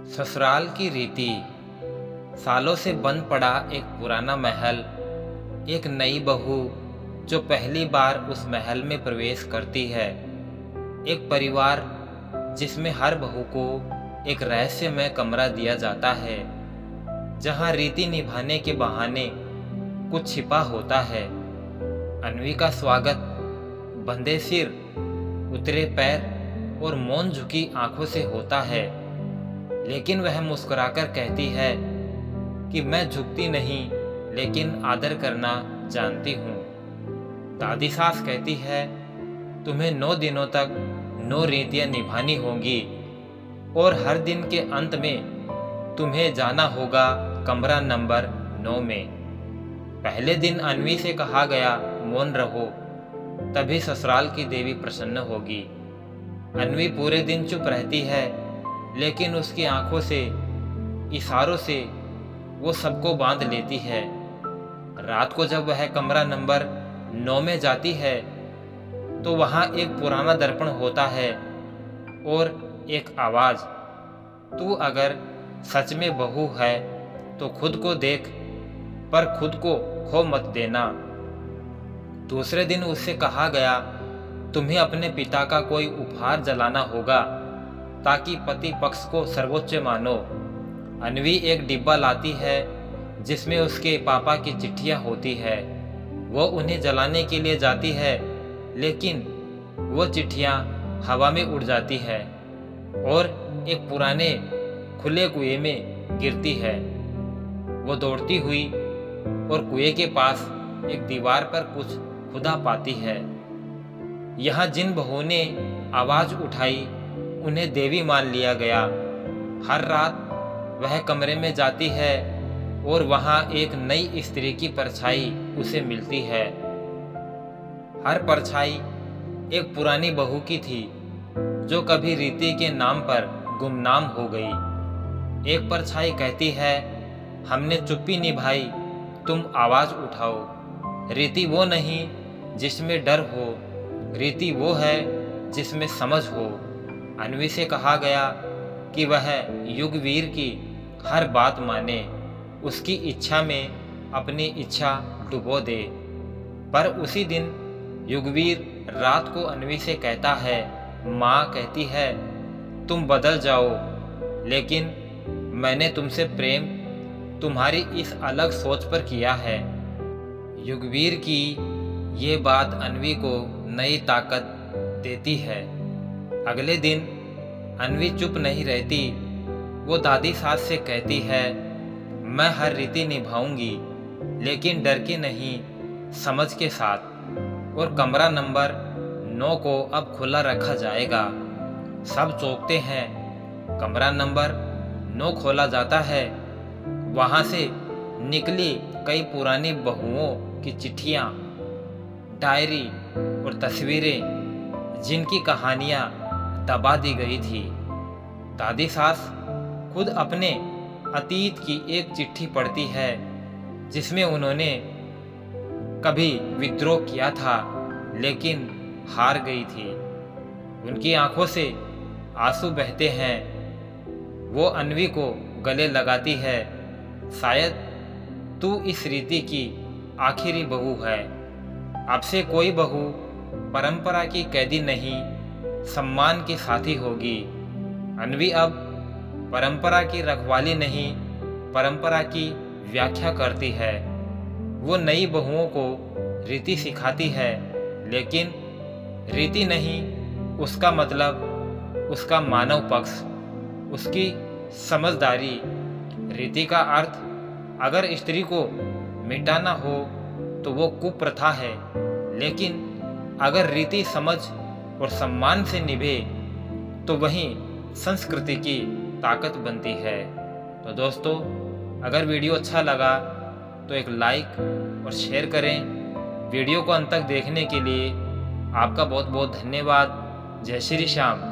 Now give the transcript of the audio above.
ससुराल की रीति। सालों से बंद पड़ा एक पुराना महल, एक नई बहू जो पहली बार उस महल में प्रवेश करती है, एक परिवार जिसमें हर बहू को एक रहस्यमय कमरा दिया जाता है जहां रीति निभाने के बहाने कुछ छिपा होता है। अन्वी का स्वागत बंधे सिर, उतरे पैर और मौन झुकी आंखों से होता है, लेकिन वह मुस्कुराकर कहती है कि मैं झुकती नहीं लेकिन आदर करना जानती हूँ। दादी सास कहती है तुम्हें 9 दिनों तक 9 रीतियाँ निभानी होंगी और हर दिन के अंत में तुम्हें जाना होगा कमरा नंबर 9 में। पहले दिन अन्वी से कहा गया मौन रहो, तभी ससुराल की देवी प्रसन्न होगी। अन्वी पूरे दिन चुप रहती है, लेकिन उसकी आंखों से इशारों से वो सबको बांध लेती है। रात को जब वह कमरा नंबर 9 में जाती है तो वहाँ एक पुराना दर्पण होता है और एक आवाज़, तू अगर सच में बहू है तो खुद को देख, पर खुद को खो मत देना। दूसरे दिन उससे कहा गया तुम्हें अपने पिता का कोई उपहार जलाना होगा ताकि पति पक्ष को सर्वोच्च मानो। अन्वी एक डिब्बा लाती है जिसमें उसके पापा की चिट्ठियां होती है। वो उन्हें जलाने के लिए जाती है, लेकिन वो चिट्ठियां हवा में उड़ जाती है और एक पुराने खुले कुएं में गिरती है। वो दौड़ती हुई और कुएं के पास एक दीवार पर कुछ खुदा पाती है। यहाँ जिन बहुओं ने आवाज़ उठाई उन्हें देवी मान लिया गया। हर रात वह कमरे में जाती है और वहाँ एक नई स्त्री की परछाई उसे मिलती है। हर परछाई एक पुरानी बहू की थी जो कभी रीति के नाम पर गुमनाम हो गई। एक परछाई कहती है हमने चुप्पी निभाई, तुम आवाज़ उठाओ। रीति वो नहीं जिसमें डर हो, रीति वो है जिसमें समझ हो। अन्वी से कहा गया कि वह युगवीर की हर बात माने, उसकी इच्छा में अपनी इच्छा डुबो दे। पर उसी दिन युगवीर रात को अन्वी से कहता है, माँ कहती है तुम बदल जाओ, लेकिन मैंने तुमसे प्रेम तुम्हारी इस अलग सोच पर किया है। युगवीर की ये बात अन्वी को नई ताकत देती है। अगले दिन अन्वी चुप नहीं रहती। वो दादी सास से कहती है मैं हर रीति निभाऊंगी, लेकिन डर के नहीं, समझ के साथ। और कमरा नंबर 9 को अब खुला रखा जाएगा। सब चौंकते हैं। कमरा नंबर 9 खोला जाता है। वहाँ से निकली कई पुरानी बहुओं की चिट्ठियाँ, डायरी और तस्वीरें जिनकी कहानियाँ दबा दी गई थी। दादी सास खुद अपने अतीत की एक चिट्ठी पढ़ती है जिसमें उन्होंने कभी विद्रोह किया था लेकिन हार गई थी। उनकी आंखों से आंसू बहते हैं। वो अन्वी को गले लगाती है, शायद तू इस रीति की आखिरी बहू है। अब से कोई बहू परंपरा की कैदी नहीं, सम्मान की साथी होगी। अन्वी अब परंपरा की रखवाली नहीं, परंपरा की व्याख्या करती है। वो नई बहुओं को रीति सिखाती है, लेकिन रीति नहीं, उसका मतलब उसका मानव पक्ष, उसकी समझदारी। रीति का अर्थ अगर स्त्री को मिटाना हो तो वो कुप्रथा है, लेकिन अगर रीति समझ और सम्मान से निभे तो वही संस्कृति की ताकत बनती है। तो दोस्तों, अगर वीडियो अच्छा लगा तो एक लाइक और शेयर करें। वीडियो को अंत तक देखने के लिए आपका बहुत बहुत धन्यवाद। जय श्री श्याम।